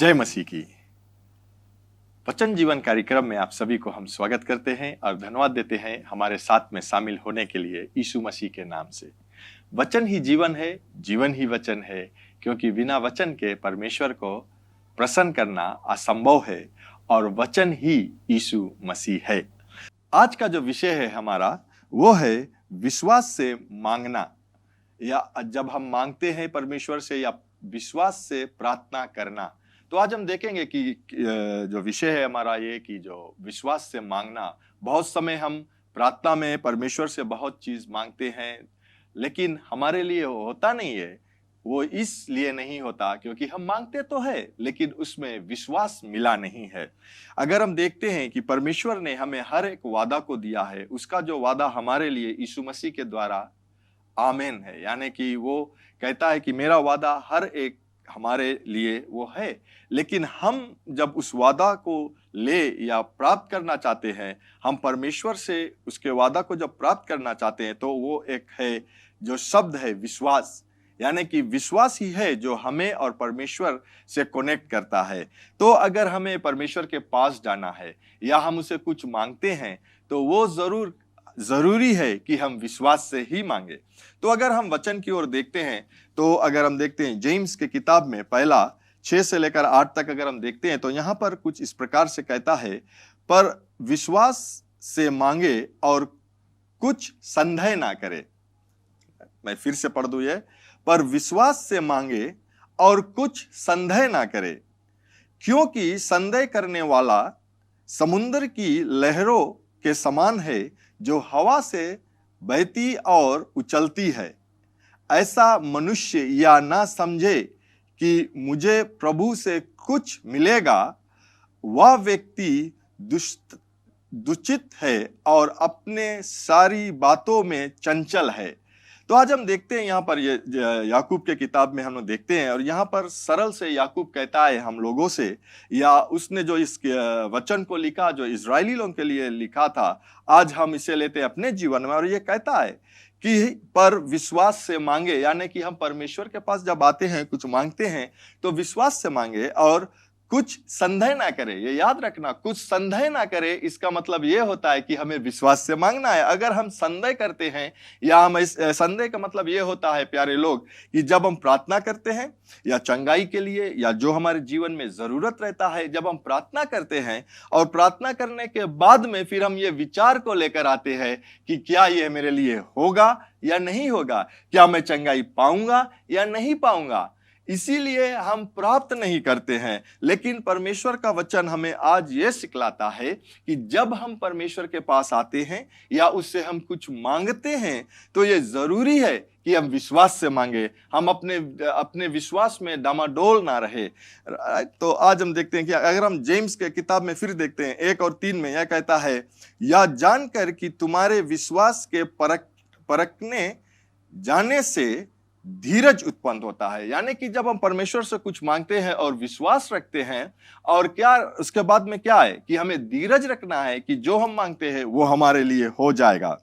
जय मसीह की। वचन जीवन कार्यक्रम में आप सभी को हम स्वागत करते हैं और धन्यवाद देते हैं हमारे साथ में शामिल होने के लिए यीशु मसीह के नाम से। वचन ही जीवन है, जीवन ही वचन है, क्योंकि बिना वचन के परमेश्वर को प्रसन्न करना असंभव है और वचन ही यीशु मसीह है। आज का जो विषय है हमारा वो है विश्वास से मांगना, या जब हम मांगते हैं परमेश्वर से या विश्वास से प्रार्थना करना। तो आज हम देखेंगे कि जो विषय है हमारा ये कि जो विश्वास से मांगना, बहुत समय हम प्रार्थना में परमेश्वर से बहुत चीज मांगते हैं, लेकिन हमारे लिए होता नहीं है। वो इसलिए नहीं होता क्योंकि हम मांगते तो है लेकिन उसमें विश्वास मिला नहीं है। अगर हम देखते हैं कि परमेश्वर ने हमें हर एक वादा को दिया है, उसका जो वादा हमारे लिए यीशु मसीह के द्वारा आमीन है, यानी कि वो कहता है कि मेरा वादा हर एक हमारे लिए वो है। लेकिन हम जब उस वादा को ले या प्राप्त करना चाहते हैं, हम परमेश्वर से उसके वादा को जब प्राप्त करना चाहते हैं, तो वो एक है जो शब्द है विश्वास, यानी कि विश्वास ही है जो हमें और परमेश्वर से कनेक्ट करता है। तो अगर हमें परमेश्वर के पास जाना है या हम उसे कुछ मांगते हैं, तो वो जरूरी है कि हम विश्वास से ही मांगे। तो अगर हम वचन की ओर देखते हैं, तो अगर हम देखते हैं जेम्स के किताब में पहला 6 से लेकर 8 तक अगर हम देखते हैं, तो यहाँ पर कुछ इस प्रकार से कहता है, पर विश्वास से मांगे और कुछ संदेह ना करे। मैं फिर से पढ़ दूं ये, पर विश्वास से मांगे और कुछ संदेह ना करे, क्योंकि संदेह करने वाला समुद्र की लहरों के समान है, जो हवा से बहती और उछलती है। ऐसा मनुष्य या ना समझे कि मुझे प्रभु से कुछ मिलेगा। वह व्यक्ति दुचित है और अपने सारी बातों में चंचल है। तो आज हम देखते हैं यहाँ पर ये याकूब के किताब में हम लोग देखते हैं, और यहाँ पर सरल से याकूब कहता है हम लोगों से, या उसने जो इस वचन को लिखा जो इजरायली लोगों के लिए लिखा था, आज हम इसे लेते हैं अपने जीवन में। और ये कहता है कि पर विश्वास से मांगे, यानी कि हम परमेश्वर के पास जब आते हैं, कुछ मांगते हैं, तो विश्वास से मांगे और कुछ संदेह ना करे। ये याद रखना, कुछ संदेह ना करे, इसका मतलब ये होता है कि हमें विश्वास से मांगना है। अगर हम संदेह करते हैं, या हम संदेह का मतलब ये होता है प्यारे लोग, कि जब हम प्रार्थना करते हैं या चंगाई के लिए या जो हमारे जीवन में जरूरत रहता है, जब हम प्रार्थना करते हैं और प्रार्थना करने के बाद में फिर हम ये विचार को लेकर आते हैं कि क्या ये मेरे लिए होगा या नहीं होगा, क्या मैं चंगाई पाऊंगा या नहीं पाऊंगा, इसीलिए हम प्राप्त नहीं करते हैं। लेकिन परमेश्वर का वचन हमें आज ये सिखलाता है कि जब हम परमेश्वर के पास आते हैं या उससे हम कुछ मांगते हैं, तो ये जरूरी है कि हम विश्वास से मांगे, हम अपने विश्वास में डामाडोल ना रहे। तो आज हम देखते हैं कि अगर हम जेम्स के किताब में फिर देखते हैं 1 और 3 में, यह कहता है, या जानकर कि तुम्हारे विश्वास के परखने जाने से धीरज उत्पन्न होता है। यानी कि जब हम परमेश्वर से कुछ मांगते हैं और विश्वास रखते हैं, और क्या उसके बाद में क्या है कि हमें धीरज रखना है कि जो हम मांगते हैं वो हमारे लिए हो जाएगा।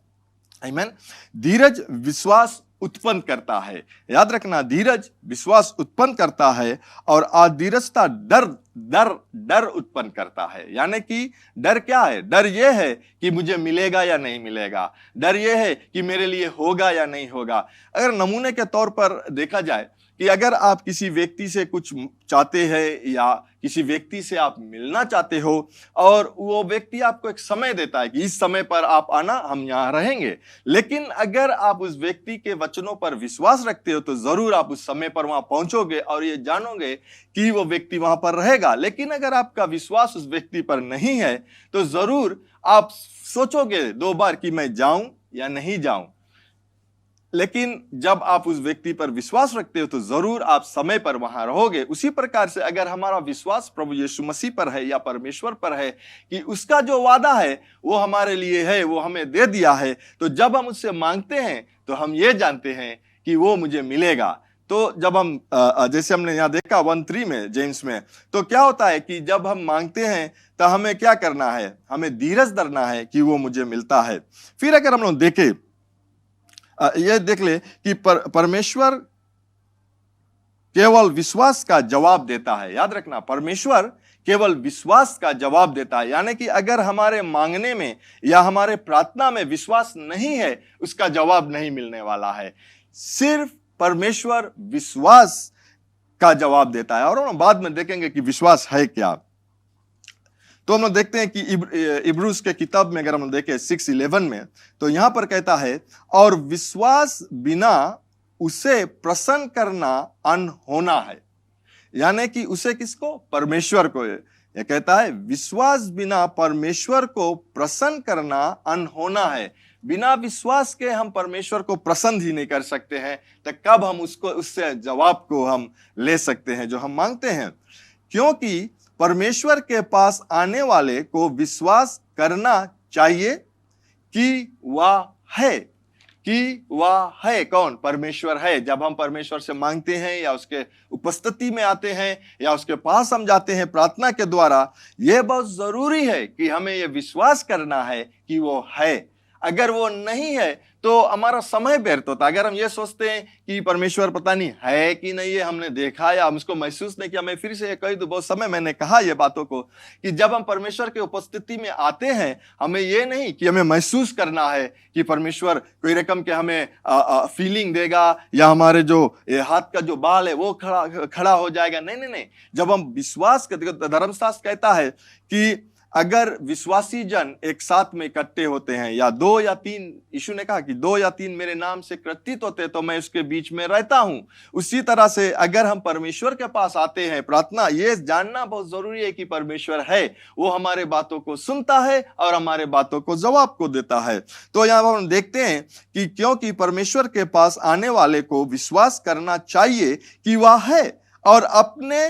आमीन। धीरज विश्वास उत्पन्न करता है। याद रखना, धीरज विश्वास उत्पन्न करता है, और अधीरजता डर उत्पन्न करता है। यानी कि डर क्या है? डर ये है कि मुझे मिलेगा या नहीं मिलेगा, डर ये है कि मेरे लिए होगा या नहीं होगा। अगर नमूने के तौर पर देखा जाए कि अगर आप किसी व्यक्ति से कुछ चाहते हैं या किसी व्यक्ति से आप मिलना चाहते हो, और वो व्यक्ति आपको एक समय देता है कि इस समय पर आप आना, हम यहाँ रहेंगे, लेकिन अगर आप उस व्यक्ति के वचनों पर विश्वास रखते हो, तो जरूर आप उस समय पर वहां पहुंचोगे और ये जानोगे कि वो व्यक्ति वहां पर रहेगा। लेकिन अगर आपका विश्वास उस व्यक्ति पर नहीं है, तो जरूर आप सोचोगे 2 बार कि मैं जाऊं या नहीं जाऊं। लेकिन जब आप उस व्यक्ति पर विश्वास रखते हो, तो जरूर आप समय पर वहां रहोगे। उसी प्रकार से अगर हमारा विश्वास प्रभु यीशु मसीह पर है या परमेश्वर पर है कि उसका जो वादा है वो हमारे लिए है, वो हमें दे दिया है, तो जब हम उससे मांगते हैं तो हम ये जानते हैं कि वो मुझे मिलेगा। तो जब हम जैसे हमने यहाँ देखा 1:3 में जेम्स में, तो क्या होता है कि जब हम मांगते हैं तो हमें क्या करना है? हमें धीरज धरना है कि वो मुझे मिलता है। फिर अगर हम लोग देखें, ये देख ले कि परमेश्वर केवल विश्वास का जवाब देता है। याद रखना, परमेश्वर केवल विश्वास का जवाब देता है, यानी कि अगर हमारे मांगने में या हमारे प्रार्थना में विश्वास नहीं है, उसका जवाब नहीं मिलने वाला है। सिर्फ परमेश्वर विश्वास का जवाब देता है। और हम बाद में देखेंगे कि विश्वास है क्या। तो हम लोग देखते हैं कि इब्रूस के किताब में अगर हम देखें 6:11 में, तो यहां पर कहता है, और विश्वास बिना उसे प्रसन्न करना अनहोना है। यानी कि उसे किसको? परमेश्वर को। यह कहता है विश्वास बिना परमेश्वर को प्रसन्न करना अनहोना है। बिना विश्वास के हम परमेश्वर को प्रसन्न ही नहीं कर सकते हैं, तो कब हम उससे जवाब को हम ले सकते हैं जो हम मांगते हैं? क्योंकि परमेश्वर के पास आने वाले को विश्वास करना चाहिए कि वह है कौन? परमेश्वर है। जब हम परमेश्वर से मांगते हैं या उसके उपस्थिति में आते हैं या उसके पास हम जाते हैं प्रार्थना के द्वारा, यह बहुत जरूरी है कि हमें यह विश्वास करना है कि वो है। अगर वो नहीं है तो हमारा समय व्यर्थ होता है। अगर हम ये सोचते हैं कि परमेश्वर पता नहीं है कि नहीं, ये हमने देखा या हम उसको महसूस नहीं किया। मैं फिर से ये कह दूं, बहुत समय मैंने कहा ये बातों को, कि जब हम परमेश्वर के उपस्थिति में आते हैं, हमें ये नहीं कि हमें महसूस करना है कि परमेश्वर कोई रकम के हमें फीलिंग देगा या हमारे जो हाथ का जो बाल है वो खड़ा हो जाएगा। नहीं। जब हम विश्वास करते, धर्मशास्त्र कहता है कि अगर विश्वासी जन एक साथ में इकट्ठे होते हैं, या 2 या 3, यीशु ने कहा कि 2 या 3 मेरे नाम से एकत्रित होते तो मैं उसके बीच में रहता हूं। उसी तरह से अगर हम परमेश्वर के पास आते हैं, प्रार्थना, ये जानना बहुत जरूरी है कि परमेश्वर है, वो हमारे बातों को सुनता है और हमारे बातों को जवाब को देता है। तो यहां हम देखते हैं कि क्योंकि परमेश्वर के पास आने वाले को विश्वास करना चाहिए कि वह है, और अपने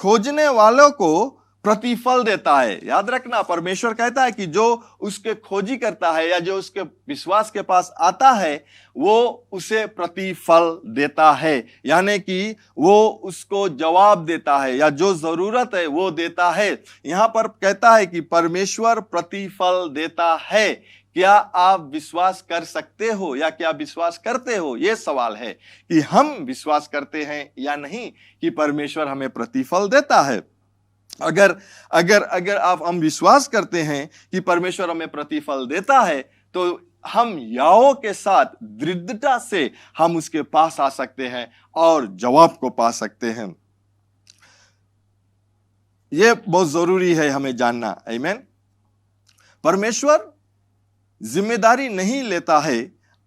खोजने वालों को प्रतिफल देता है। याद रखना, परमेश्वर कहता है कि जो उसके खोजी करता है या जो उसके विश्वास के पास आता है, वो उसे प्रतिफल देता है। यानी कि वो उसको जवाब देता है या जो जरूरत है वो देता है। यहां पर कहता है कि परमेश्वर प्रतिफल देता है। क्या आप विश्वास कर सकते हो या क्या विश्वास करते हो? यह सवाल है कि हम विश्वास करते हैं या नहीं कि परमेश्वर हमें प्रतिफल देता है। अगर हम विश्वास करते हैं कि परमेश्वर हमें प्रतिफल देता है, तो हम याओ के साथ दृढ़ता से हम उसके पास आ सकते हैं और जवाब को पा सकते हैं। यह बहुत जरूरी है हमें जानना। आमीन। परमेश्वर जिम्मेदारी नहीं लेता है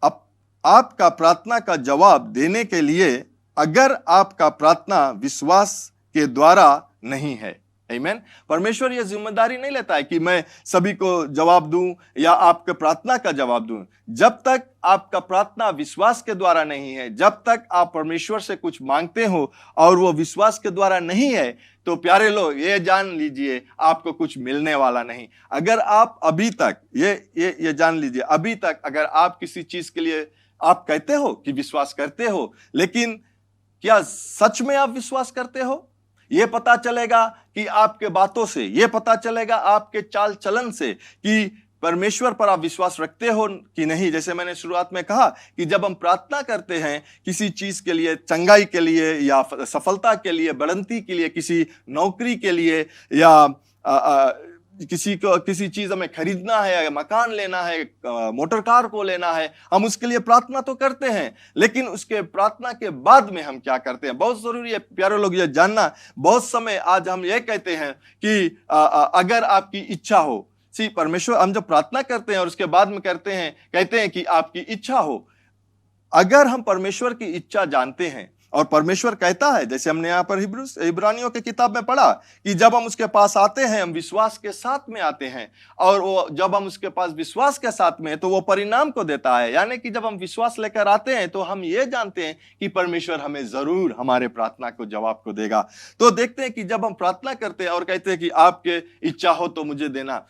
आपका प्रार्थना का जवाब देने के लिए, अगर आपका प्रार्थना विश्वास के द्वारा नहीं है। आमीन। परमेश्वर यह जिम्मेदारी नहीं लेता है कि मैं सभी को जवाब दूं या आपके प्रार्थना का जवाब दूं। जब तक आपका प्रार्थना विश्वास के द्वारा नहीं है, जब तक आप परमेश्वर से कुछ मांगते हो और वो विश्वास के द्वारा नहीं है, तो प्यारे लोग ये जान लीजिए आपको कुछ मिलने वाला नहीं। अगर आप अभी तक ये जान लीजिए, अभी तक अगर आप किसी चीज के लिए आप कहते हो कि विश्वास करते हो, लेकिन क्या सच में आप विश्वास करते हो? यह पता चलेगा कि आपके बातों से, यह पता चलेगा आपके चाल चलन से कि परमेश्वर पर आप विश्वास रखते हो कि नहीं। जैसे मैंने शुरुआत में कहा कि जब हम प्रार्थना करते हैं किसी चीज के लिए, चंगाई के लिए या सफलता के लिए, बढ़ंती के लिए, किसी नौकरी के लिए, या किसी चीज हमें खरीदना है, मकान लेना है, मोटर कार को लेना है, हम उसके लिए प्रार्थना तो करते हैं, लेकिन उसके प्रार्थना के बाद में हम क्या करते हैं? बहुत जरूरी है प्यारे लोग ये जानना। बहुत समय आज हम ये कहते हैं कि अगर आपकी इच्छा हो, परमेश्वर, हम जब प्रार्थना करते हैं और उसके बाद में कहते हैं कि आपकी इच्छा हो। अगर हम परमेश्वर की इच्छा जानते हैं और परमेश्वर कहता है, जैसे हमने यहां पर इब्रानियों की किताब में पढ़ा कि जब हम उसके पास आते हैं हम विश्वास के साथ में आते हैं, और वो जब हम उसके पास विश्वास के साथ में तो वो परिणाम को देता है। यानी कि जब हम विश्वास लेकर आते हैं तो हम ये जानते हैं कि परमेश्वर हमें जरूर हमारे प्रार्थना को जवाब को देगा। तो देखते हैं कि जब हम प्रार्थना करते हैं और कहते हैं कि आपके इच्छा हो तो मुझे देना,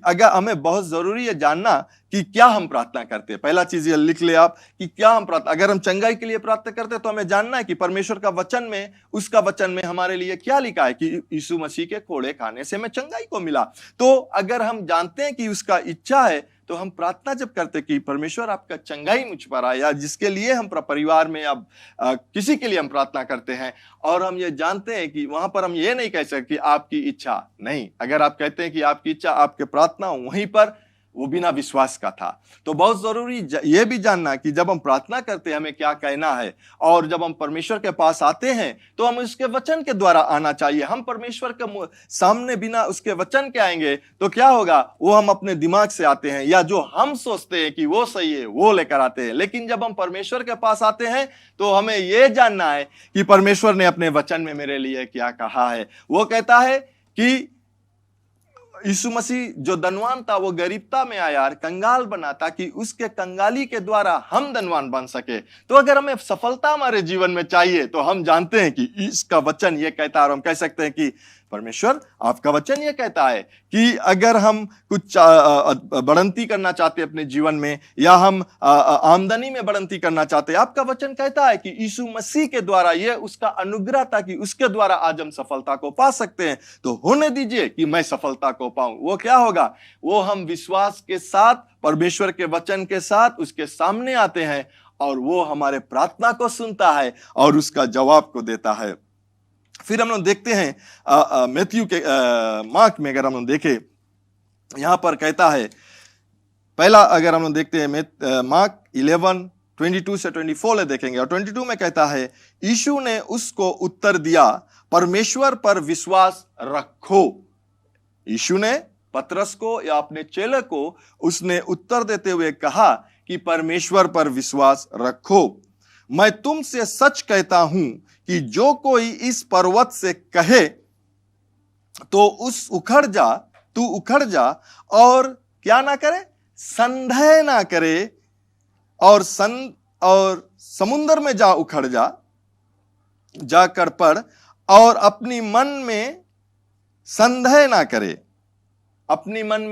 अगर हमें बहुत जरूरी है जानना कि क्या हम प्रार्थना करते हैं। पहला चीज ये लिख ले आप कि क्या हम प्रार्थना, अगर हम चंगाई के लिए प्रार्थना करते हैं तो हमें जानना है कि परमेश्वर का वचन में, उसका वचन में हमारे लिए क्या लिखा है कि यीशु मसीह के कोड़े खाने से हमें चंगाई को मिला। तो अगर हम जानते हैं कि उसका इच्छा है तो हम प्रार्थना जब करते कि परमेश्वर आपका चंगाई मुझ पर आए, या जिसके लिए हम परिवार में या किसी के लिए हम प्रार्थना करते हैं, और हम ये जानते हैं कि वहां पर हम ये नहीं कह सकते कि आपकी इच्छा नहीं। अगर आप कहते हैं कि आपकी इच्छा, आपके प्रार्थना वहीं पर वो बिना विश्वास का था। तो बहुत जरूरी ये भी जानना कि जब हम प्रार्थना करते हैं हमें क्या कहना है, और जब हम परमेश्वर के पास आते हैं तो हम उसके वचन के द्वारा आना चाहिए। हम परमेश्वर के सामने बिना उसके वचन के आएंगे तो क्या होगा, वो हम अपने दिमाग से आते हैं, या जो हम सोचते हैं कि वो सही है वो लेकर आते हैं। लेकिन जब हम परमेश्वर के पास आते हैं तो हमें यह जानना है कि परमेश्वर ने अपने वचन में मेरे लिए क्या कहा है। वो कहता है कि यीशु मसीह जो धनवान था वो गरीबता में आया और कंगाल बना, ताकि उसके कंगाली के द्वारा हम धनवान बन सके। तो अगर हमें सफलता हमारे जीवन में चाहिए तो हम जानते हैं कि इसका वचन ये कहता है, और हम कह सकते हैं कि परमेश्वर आपका वचन ये कहता है कि अगर हम कुछ बढ़ंती करना चाहते हैं अपने जीवन में, या हम आमदनी में बढ़ंती करना चाहते हैं, आपका वचन कहता है कि यीशु मसीह के द्वारा ये उसका अनुग्रह था कि उसके द्वारा आज हम सफलता को पा सकते हैं। तो होने दीजिए कि मैं सफलता को पाऊं। वो क्या होगा, वो हम विश्वास के साथ परमेश्वर के वचन के साथ उसके सामने आते हैं, और वो हमारे प्रार्थना को सुनता है और उसका जवाब को देता है। फिर हम लोग देखते हैं मैथ्यू के मार्क में, अगर हम लोग देखें यहां पर कहता है, पहला अगर हम लोग देखते हैं मार्क 11:22 से 24 देखेंगे, और 22 में कहता है, यीशु ने उसको उत्तर दिया, परमेश्वर पर विश्वास रखो। यीशु ने पतरस को या अपने चेले को उसने उत्तर देते हुए कहा कि परमेश्वर पर विश्वास रखो। मैं तुमसे सच कहता हूं कि जो कोई इस पर्वत से कहे तो तू उखड़ जा, और क्या ना करे, संदेह ना करे, और समुद्र में जा उखड़ जाकर पड़, और अपनी मन में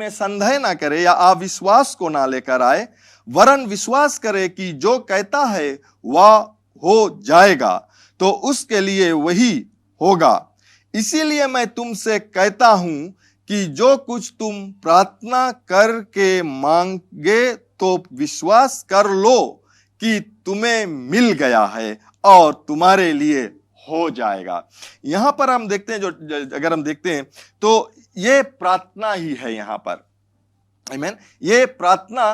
संदेह ना करे या अविश्वास को ना लेकर आए, वरन विश्वास करे कि जो कहता है वह हो जाएगा, तो उसके लिए वही होगा। इसीलिए मैं तुमसे कहता हूं कि जो कुछ तुम प्रार्थना करके मांगे तो विश्वास कर लो कि तुम्हें मिल गया है और तुम्हारे लिए हो जाएगा। यहां पर हम देखते हैं, अगर हम देखते हैं तो ये प्रार्थना ही है यहां पर। आमीन। ये प्रार्थना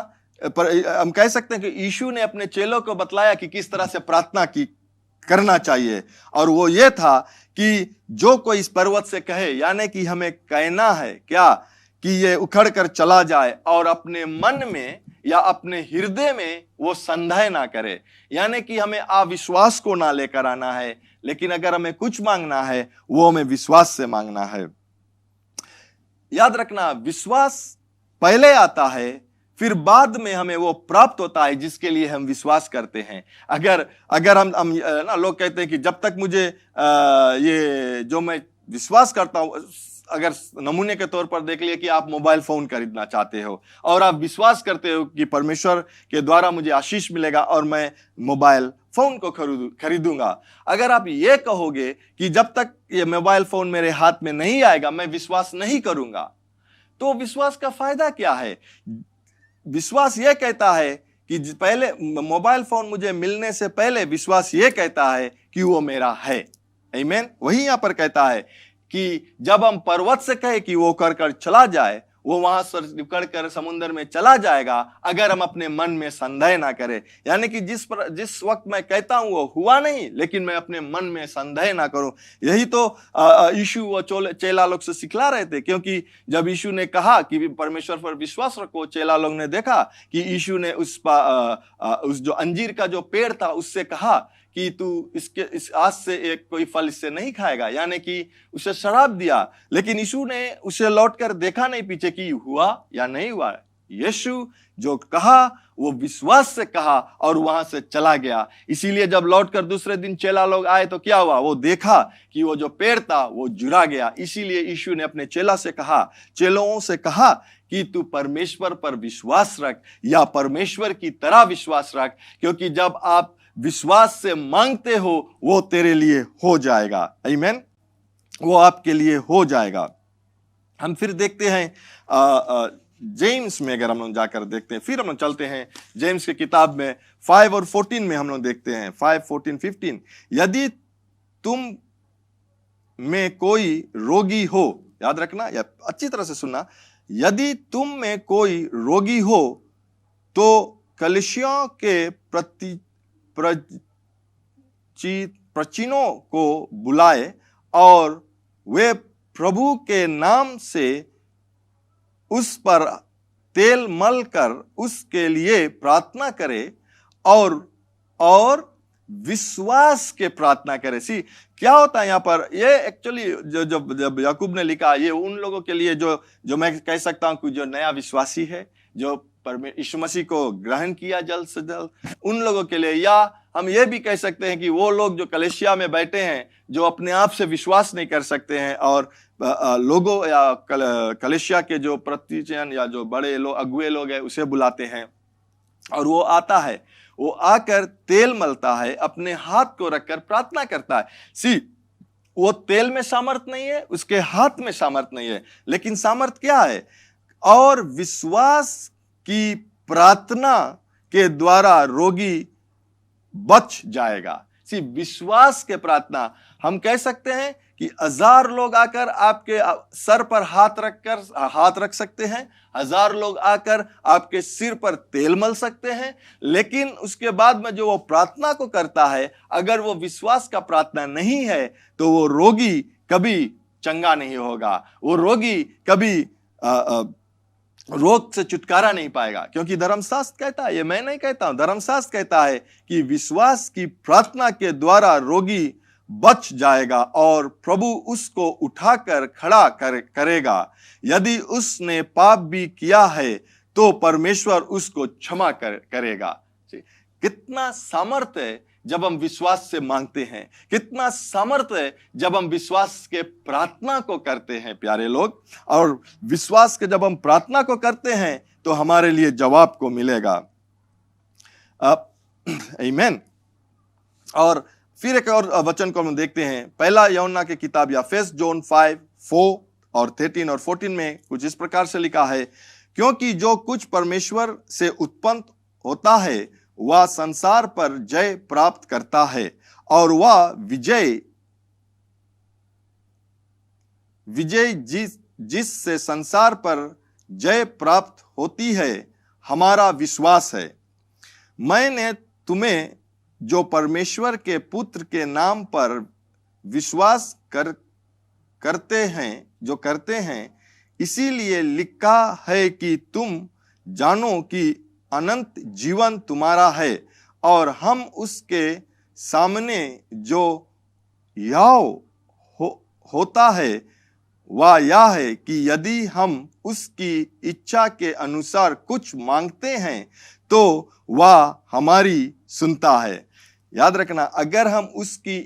पर हम कह सकते हैं कि यीशु ने अपने चेलों को बतलाया कि किस तरह से प्रार्थना करना चाहिए, और वो ये था कि जो कोई इस पर्वत से कहे, यानी कि हमें कहना है क्या, कि ये उखड़ कर चला जाए, और अपने मन में या अपने हृदय में वो संदेह ना करे, यानी कि हमें अविश्वास को ना लेकर आना है, लेकिन अगर हमें कुछ मांगना है वो हमें विश्वास से मांगना है। याद रखना, विश्वास पहले आता है, फिर बाद में हमें वो प्राप्त होता है जिसके लिए हम विश्वास करते हैं। अगर हम ना, लोग कहते हैं कि जब तक मुझे ये जो मैं विश्वास करता हूं, अगर नमूने के तौर पर देख लिए कि आप मोबाइल फोन खरीदना चाहते हो और आप विश्वास करते हो कि परमेश्वर के द्वारा मुझे आशीष मिलेगा और मैं मोबाइल फोन को खरीदूंगा। अगर आप ये कहोगे कि जब तक ये मोबाइल फोन मेरे हाथ में नहीं आएगा मैं विश्वास नहीं करूंगा, तो विश्वास का फायदा क्या है? विश्वास यह कहता है कि पहले मोबाइल फोन मुझे मिलने से पहले विश्वास यह कहता है कि वो मेरा है। आमीन। वही यहां पर कहता है कि जब हम पर्वत से कहे कि वो कर चला जाए, वो वहां से निकल कर समुद्र में चला जाएगा, अगर हम अपने मन में संदेह ना करें। यानी कि जिस वक्त मैं कहता हूं वो हुआ नहीं, लेकिन मैं अपने मन में संदेह ना करूं। यही तो यीशु वो चेला लोग से सिखला रहे थे, क्योंकि जब यीशु ने कहा कि परमेश्वर पर विश्वास रखो, चेला लोग ने देखा कि यीशु ने उस जो अंजीर का जो पेड़ था उससे कहा कि तू इस आज से एक कोई फल इससे नहीं खाएगा, यानी कि उसे शराब दिया। लेकिन यीशु ने उसे लौटकर देखा नहीं पीछे कि हुआ या नहीं हुआ। यीशु जो कहा वो विश्वास से कहा और वहां से चला गया। इसीलिए जब लौटकर दूसरे दिन चेला लोग आए तो क्या हुआ, वो देखा कि वो जो पेड़ था वो जुड़ा गया। इसीलिए यीशु ने अपने चेलों से कहा कि तू परमेश्वर पर विश्वास रख, या परमेश्वर की तरह विश्वास रख, क्योंकि जब आप विश्वास से मांगते हो वो तेरे लिए हो जाएगा। आमीन। वो आपके लिए हो जाएगा। हम फिर देखते हैं जेम्स में अगर हम लोग जाकर देखते हैं, फिर हम लोग चलते हैं जेम्स की किताब में 5 और 14 में हम लोग देखते हैं 5, 14, 15, यदि तुम में कोई रोगी हो, याद रखना या अच्छी तरह से सुनना, यदि तुम में कोई रोगी हो तो कलीसियाओं के प्रचीनों को बुलाए और वे प्रभु के नाम से उस पर तेल मल कर उसके लिए प्रार्थना करे और विश्वास के प्रार्थना करे। सी क्या होता है यहाँ पर, ये एक्चुअली जब याकूब ने लिखा, ये उन लोगों के लिए जो मैं कह सकता हूं कि जो नया विश्वासी है, जो यीशु मसीह को ग्रहण किया जल्द से जल्द, उन लोगों के लिए, या हम ये भी कह सकते हैं कि वो लोग जो कलीसिया में बैठे हैं, जो अपने आप से विश्वास नहीं कर सकते हैं और लोगों या कलीसिया के जो प्रतिचयन या जो बड़े लोग अगुए लोग हैं उसे बुलाते हैं और वो आता है, वो आकर तेल मलता है, अपने हाथ को रखकर प्रार्थना करता है। सी वो तेल में सामर्थ नहीं है, उसके हाथ में सामर्थ नहीं है, लेकिन सामर्थ क्या है, और विश्वास की प्रार्थना के द्वारा रोगी बच जाएगा। सी विश्वास के प्रार्थना, हम कह सकते हैं कि 1000 लोग आकर आपके सर पर हाथ रख सकते हैं, 1000 लोग आकर आपके सिर पर तेल मल सकते हैं, लेकिन उसके बाद में जो वो प्रार्थना को करता है, अगर वो विश्वास का प्रार्थना नहीं है तो वो रोगी कभी चंगा नहीं होगा, वो रोगी कभी रोग से छुटकारा नहीं पाएगा। क्योंकि धर्मशास्त्र कहता है, ये मैं नहीं कहता हूं, धर्मशास्त्र कहता है कि विश्वास की प्रार्थना के द्वारा रोगी बच जाएगा और प्रभु उसको उठाकर खड़ा करेगा। यदि उसने पाप भी किया है तो परमेश्वर उसको क्षमा करेगा। कितना सामर्थ्य है जब हम विश्वास से मांगते हैं, कितना सामर्थ्य है जब हम विश्वास के प्रार्थना को करते हैं प्यारे लोग। और विश्वास के जब हम प्रार्थना को करते हैं तो हमारे लिए जवाब को मिलेगा। आमीन। और फिर एक और वचन को हम देखते हैं, पहला यूहन्ना की किताब या 1 जॉन 5, 4 और 13 और 14 में कुछ इस प्रकार से लिखा है, क्योंकि जो कुछ परमेश्वर से उत्पन्न होता है वह संसार पर जय प्राप्त करता है और वह विजय जिससे संसार पर जय प्राप्त होती है हमारा विश्वास है। मैंने तुम्हें जो परमेश्वर के पुत्र के नाम पर विश्वास करते हैं इसीलिए लिखा है कि तुम जानो कि अनंत जीवन तुम्हारा है। और हम उसके सामने जो होता है वह यह है कि यदि हम उसकी इच्छा के अनुसार कुछ मांगते हैं तो वह हमारी सुनता है। याद रखना, अगर हम उसकी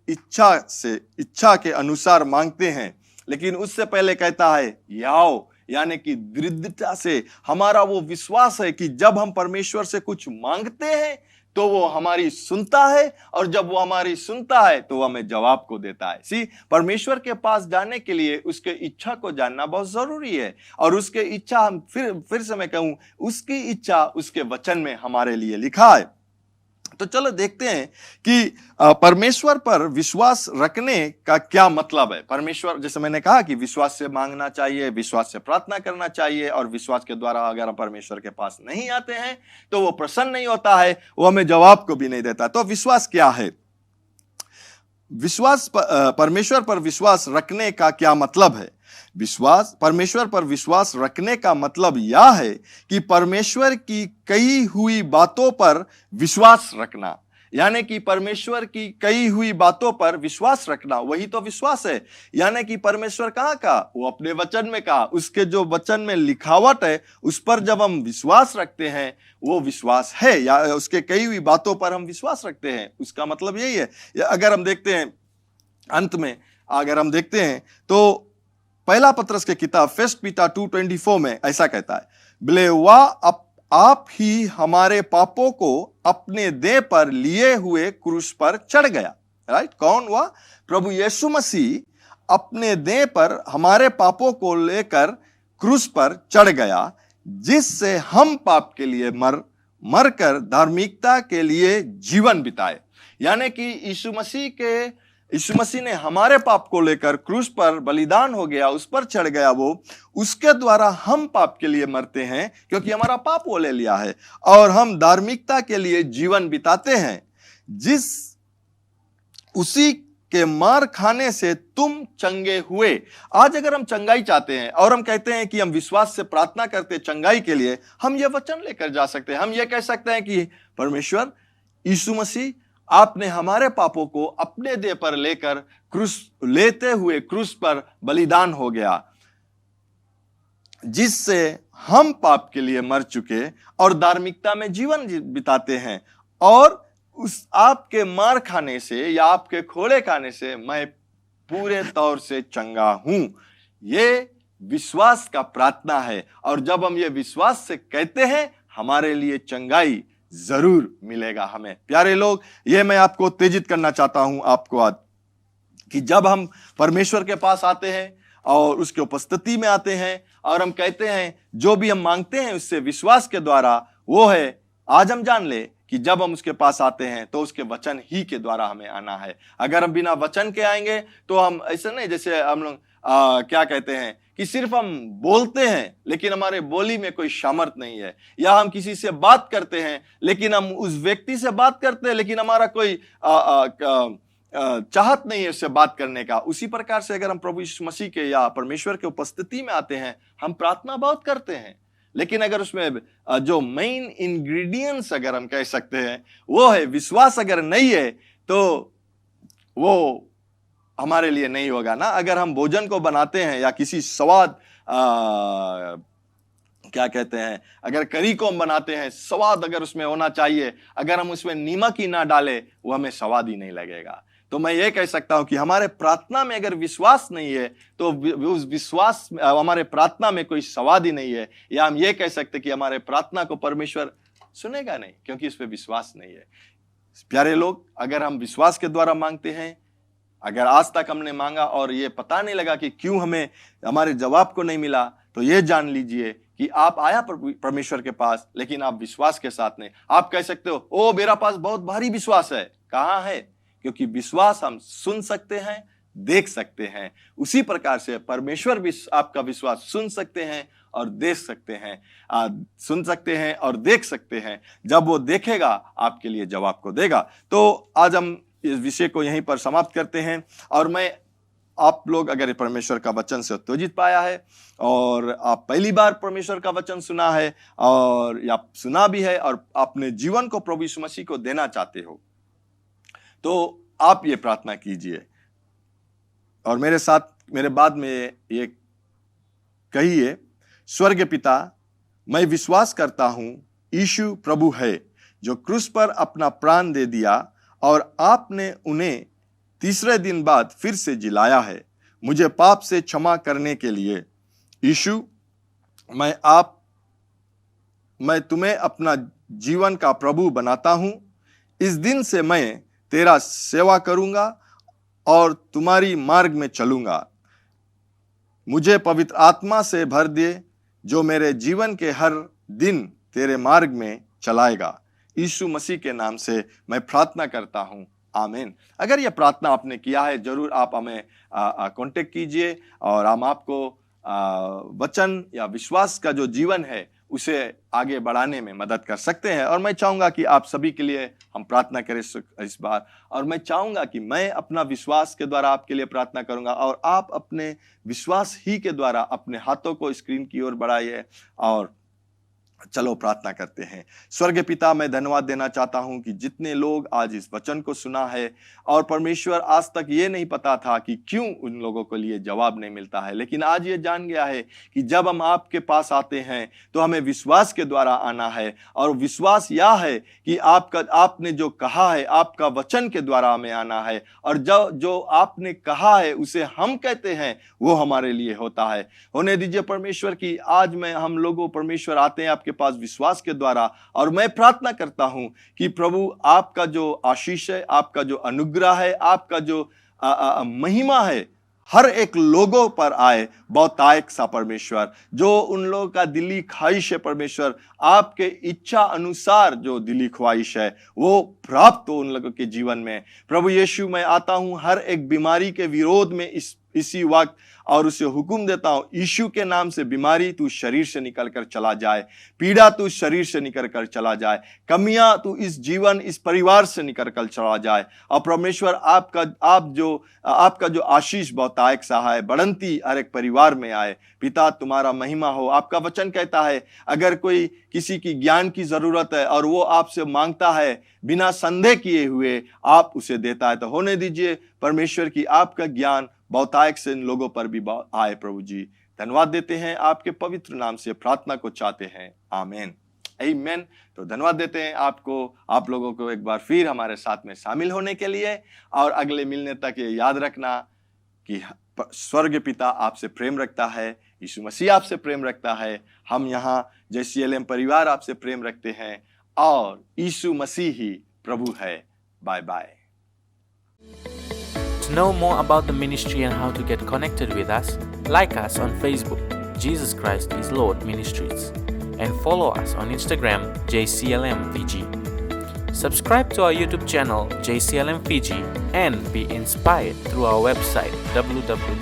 इच्छा के अनुसार मांगते हैं, लेकिन उससे पहले कहता है याओ, यानी कि दृढ़ता से हमारा वो विश्वास है कि जब हम परमेश्वर से कुछ मांगते हैं तो वो हमारी सुनता है, और जब वो हमारी सुनता है तो वो हमें जवाब को देता है। सी परमेश्वर के पास जाने के लिए उसके इच्छा को जानना बहुत जरूरी है, और उसके इच्छा, हम फिर से मैं कहूं, उसकी इच्छा उसके वचन में हमारे लिए लिखा है। तो चलो देखते हैं कि परमेश्वर पर विश्वास रखने का क्या मतलब है। परमेश्वर, जैसे मैंने कहा कि विश्वास से मांगना चाहिए, विश्वास से प्रार्थना करना चाहिए, और विश्वास के द्वारा अगर हम परमेश्वर के पास नहीं आते हैं तो वो प्रसन्न नहीं होता है, वो हमें जवाब को भी नहीं देता। तो विश्वास क्या है? परमेश्वर पर विश्वास रखने का क्या मतलब है? परमेश्वर पर विश्वास रखने का मतलब यह है कि परमेश्वर की कही हुई बातों पर विश्वास रखना, यानी कि परमेश्वर की कही हुई बातों पर विश्वास रखना, वही तो विश्वास है। यानी कि परमेश्वर कहाँ का? वो अपने वचन में कहा, उसके जो वचन में लिखावट है उस पर जब हम विश्वास रखते हैं वो विश्वास है, या उसके कही हुई बातों पर हम विश्वास रखते हैं, उसका मतलब यही है। अगर हम देखते हैं अंत में, अगर हम देखते हैं तो पहला पत्रस के किताब 1 पीटर 2:24 में ऐसा कहता है, भले वह आप ही हमारे पापों को अपने देह पर लिए हुए क्रूस पर चढ़ गया। राइट? कौन हुआ? प्रभु यीशु मसीह अपने देह पर हमारे पापों को लेकर क्रूस पर चढ़ गया, जिससे हम पाप के लिए मरकर धार्मिकता के लिए जीवन बिताए। यानी कि यीशु मसीह ने हमारे पाप को लेकर क्रूस पर बलिदान हो गया, उस पर चढ़ गया वो, उसके द्वारा हम पाप के लिए मरते हैं क्योंकि हमारा पाप वो ले लिया है, और हम धार्मिकता के लिए जीवन बिताते हैं। उसी के मार खाने से तुम चंगे हुए। आज अगर हम चंगाई चाहते हैं और हम कहते हैं कि हम विश्वास से प्रार्थना करते हैं चंगाई के लिए, हम यह वचन लेकर जा सकते हैं। हम यह कह सकते हैं कि परमेश्वर, यीशु मसीह, आपने हमारे पापों को अपने देह पर लेते हुए क्रूस पर बलिदान हो गया, जिससे हम पाप के लिए मर चुके और धार्मिकता में जीवन बिताते हैं। और उस आपके मार खाने से या आपके खोड़े खाने से मैं पूरे तौर से चंगा हूं। ये विश्वास का प्रार्थना है, और जब हम ये विश्वास से कहते हैं, हमारे लिए चंगाई जरूर मिलेगा हमें। प्यारे लोग, ये मैं आपको उत्तेजित करना चाहता हूं आपको आज, कि जब हम परमेश्वर के पास आते हैं और उसके उपस्थिति में आते हैं और हम कहते हैं जो भी हम मांगते हैं उससे विश्वास के द्वारा, वो है, आज हम जान ले कि जब हम उसके पास आते हैं तो उसके वचन ही के द्वारा हमें आना है। अगर हम बिना वचन के आएंगे तो हम ऐसे नहीं, जैसे हम लोग क्या कहते हैं कि सिर्फ हम बोलते हैं लेकिन हमारे बोली में कोई सामर्थ्य नहीं है, या हम किसी से बात करते हैं लेकिन हम उस व्यक्ति से बात करते हैं लेकिन हमारा कोई चाहत नहीं है उससे बात करने का। उसी प्रकार से अगर हम प्रभु यीशु मसीह के या परमेश्वर के उपस्थिति में आते हैं, हम प्रार्थना बहुत करते हैं, लेकिन अगर उसमें जो मेन इंग्रेडिएंट्स अगर हम कह सकते हैं वो है विश्वास, अगर नहीं है तो वो हमारे लिए नहीं होगा ना। अगर हम भोजन को बनाते हैं या किसी स्वाद क्या कहते हैं, अगर करी को हम बनाते हैं, स्वाद अगर उसमें होना चाहिए, अगर हम उसमें नीमक ही ना डालें, वो हमें स्वाद ही नहीं लगेगा। तो मैं ये कह सकता हूं कि हमारे प्रार्थना में अगर विश्वास नहीं है तो उस विश्वास हमारे प्रार्थना में कोई स्वाद ही नहीं है, या हम ये कह सकते कि हमारे प्रार्थना को परमेश्वर सुनेगा नहीं क्योंकि इस पे विश्वास नहीं है। प्यारे लोग, अगर हम विश्वास के द्वारा मांगते हैं, अगर आज तक हमने मांगा और ये पता नहीं लगा कि क्यों हमें हमारे जवाब को नहीं मिला, तो ये जान लीजिए कि आप आया परमेश्वर के पास, लेकिन आप विश्वास के साथ नहीं। आप कह सकते हो, ओ मेरा पास बहुत भारी विश्वास है। कहाँ है? क्योंकि विश्वास हम सुन सकते हैं, देख सकते हैं। उसी प्रकार से परमेश्वर भी आपका विश्वास सुन सकते हैं और देख सकते हैं, सुन सकते हैं और देख सकते हैं। जब वो देखेगा, आपके लिए जवाब को देगा। तो आज हम इस विषय को यहीं पर समाप्त करते हैं। और मैं, आप लोग अगर परमेश्वर का वचन से उत्तेजित पाया है और आप पहली बार परमेश्वर का वचन सुना है और या सुना भी है और अपने जीवन को प्रभु यीशु मसीह को देना चाहते हो, तो आप ये प्रार्थना कीजिए और मेरे साथ, मेरे बाद में ये कहिए, स्वर्ग पिता, मैं विश्वास करता हूं यीशु प्रभु है जो क्रूस पर अपना प्राण दे दिया और आपने उन्हें तीसरे दिन बाद फिर से जिलाया है मुझे पाप से क्षमा करने के लिए। यीशु, मैं तुम्हें अपना जीवन का प्रभु बनाता हूं। इस दिन से मैं तेरा सेवा करूंगा और तुम्हारी मार्ग में चलूंगा। मुझे पवित्र आत्मा से भर दे जो मेरे जीवन के हर दिन तेरे मार्ग में चलाएगा। यीशु मसीह के नाम से मैं प्रार्थना करता हूं, आमीन। अगर यह प्रार्थना आपने किया है, जरूर आप हमें कांटेक्ट कीजिए और हम आपको वचन या विश्वास का जो जीवन है उसे आगे बढ़ाने में मदद कर सकते हैं। और मैं चाहूंगा कि आप सभी के लिए हम प्रार्थना करें इस बार, और मैं चाहूंगा कि मैं अपना विश्वास के द्वारा आपके लिए प्रार्थना करूंगा और आप अपने विश्वास ही के द्वारा अपने हाथों को स्क्रीन की ओर बढ़ाइए और चलो प्रार्थना करते हैं। स्वर्गीय पिता, मैं धन्यवाद देना चाहता हूं कि जितने लोग आज इस वचन को सुना है और परमेश्वर आज तक ये नहीं पता था कि क्यों उन लोगों के लिए जवाब नहीं मिलता है, लेकिन आज ये जान गया है कि जब हम आपके पास आते हैं तो हमें विश्वास के द्वारा आना है। और विश्वास यह है कि आपने जो कहा है, आपका वचन के द्वारा हमें आना है, और जो आपने कहा है उसे हम कहते हैं वो हमारे लिए होता है। होने दीजिए परमेश्वर की आज हम लोगों परमेश्वर आते हैं आपके पास विश्वास के द्वारा, और मैं प्रार्थना करता हूं कि प्रभु आपका जो आशीष है, आपका जो अनुग्रह है, आपका जो महिमा है, हर एक लोगों पर आए बहुतायक सा परमेश्वर, जो उन लोगों का दिली ख्वाहिश है परमेश्वर, आपके इच्छा अनुसार जो दिली ख्वाहिश है वो प्राप्त हो उन लोगों के जीवन में। प्रभु यीशु, मैं आता हूं हर एक बीमारी के विरोध में इसी वक्त, और उसे हुक्म देता हूं, यीशु के नाम से बीमारी तू शरीर से निकल कर चला जाए, पीड़ा तू शरीर से निकल कर चला जाए, कमियां तू इस जीवन इस परिवार से निकल कर चला जाए। और परमेश्वर आपका जो आशीष बहुतायक सा है बढ़ंती हर एक परिवार में आए। पिता, तुम्हारा महिमा हो। आपका वचन कहता है अगर कोई किसी की ज्ञान की जरूरत है और वो आपसे मांगता है बिना संदेह किए हुए, आप उसे देता है। तो होने दीजिए परमेश्वर की आपका ज्ञान बहुतायक से इन लोगों पर भी आए। प्रभु जी, धन्यवाद देते हैं, आपके पवित्र नाम से प्रार्थना को चाहते हैं, आमीन आमीन। तो धन्यवाद देते हैं आप लोगों को एक बार फिर हमारे साथ में शामिल होने के लिए। और अगले मिलने तक ये याद रखना कि स्वर्ग पिता आपसे प्रेम रखता है, यीशु मसीह आपसे प्रेम रखता है, हम यहाँ JCLM परिवार आपसे प्रेम रखते हैं, और यीशु मसीह ही प्रभु है। Bye bye. To know more about the ministry and how to get connected with us, like us on Facebook, Jesus Christ is Lord Ministries, and follow us on Instagram, JCLM Fiji. Subscribe to our YouTube channel, JCLM Fiji, and be inspired through our website, www.jclm.org.